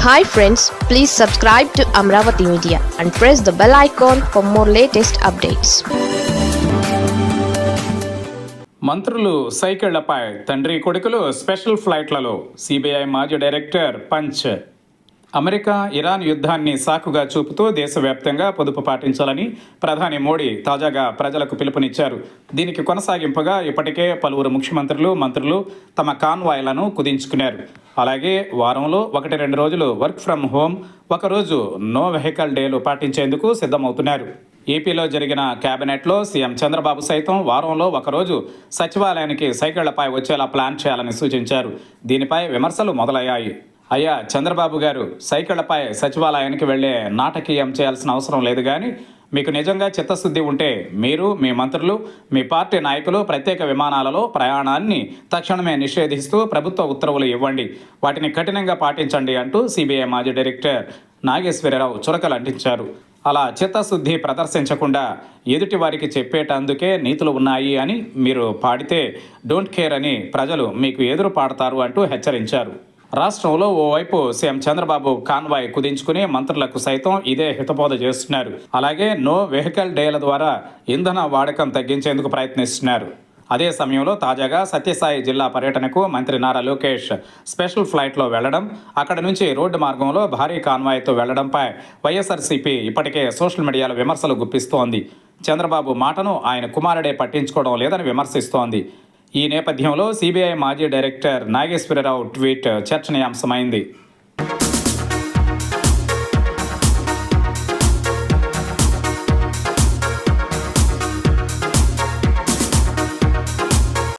Hi friends, please subscribe to Amravati Media and press the bell icon for more latest updates. మంత్రులు సైకిళ్లపై తండ్రి కొడుకులు special ఫ్లైట్లలో CBI మాజీ director punch. America Iran యుద్ధాన్ని సాకుగా చూపుతూ దేశవ్యాప్తంగా పొదుపు పాటించాలని ప్రధాని మోడీ తాజాగా ప్రజలకు పిలుపునిచ్చారు. దీనికి కొనసాగింపుగా ఇప్పటికే పలువురు ముఖ్యమంత్రులు మంత్రులు తమ కాన్వాయ్లను కుదించుకున్నారు. అలాగే వారంలో 1-2 రోజులు వర్క్ ఫ్రం హోమ్, ఒకరోజు నో వెహికల్ డేలు పాటించేందుకు సిద్ధమవుతున్నారు. ఏపీలో జరిగిన కేబినెట్లో సీఎం చంద్రబాబు సైతం వారంలో ఒకరోజు సచివాలయానికి సైకిళ్లపై వచ్చేలా ప్లాన్ చేయాలని సూచించారు. దీనిపై విమర్శలు మొదలయ్యాయి. అయ్యా చంద్రబాబు గారు, సైకిళ్లపై సచివాలయానికి వెళ్లే నాటకీయం చేయాల్సిన అవసరం లేదు, కానీ మీకు నిజంగా చిత్తశుద్ధి ఉంటే మీరు, మీ మంత్రులు, మీ పార్టీ నాయకులు ప్రత్యేక విమానాలలో ప్రయాణాన్ని తక్షణమే నిషేధిస్తూ ప్రభుత్వ ఉత్తర్వులు ఇవ్వండి, వాటిని కఠినంగా పాటించండి అంటూ సిబిఐ మాజీ డైరెక్టర్ నాగేశ్వరరావు చురకలు అంటించారు. అలా చిత్తశుద్ధి ప్రదర్శించకుండా ఎదుటి వారికి చెప్పేటందుకే నీతులు ఉన్నాయి అని మీరు పాడితే డోంట్ కేర్ అని ప్రజలు మీకు ఎదురు పాడతారు అంటూ హెచ్చరించారు. రాష్ట్రంలో ఓవైపు సీఎం చంద్రబాబు కాన్వాయ్ కుదించుకుని మంత్రులకు సైతం ఇదే హితబోధ చేస్తున్నారు. అలాగే నో వెహికల్ డేల ద్వారా ఇంధన వాడకం తగ్గించేందుకు ప్రయత్నిస్తున్నారు. అదే సమయంలో తాజాగా సత్యసాయి జిల్లా పర్యటనకు మంత్రి నారా లోకేష్ స్పెషల్ ఫ్లైట్లో వెళ్లడం, అక్కడి నుంచి రోడ్డు మార్గంలో భారీ కాన్వాయ్తో వెళ్లడంపై వైఎస్ఆర్సీపీ ఇప్పటికే సోషల్ మీడియాలో విమర్శలు గుప్పిస్తోంది. చంద్రబాబు మాటను ఆయన కుమారుడే పట్టించుకోవడం లేదని విమర్శిస్తోంది. ఈ నేపథ్యంలో సిబిఐ మాజీ డైరెక్టర్ నాగేశ్వరరావు ట్వీట్ చర్చనీయాంశమైంది.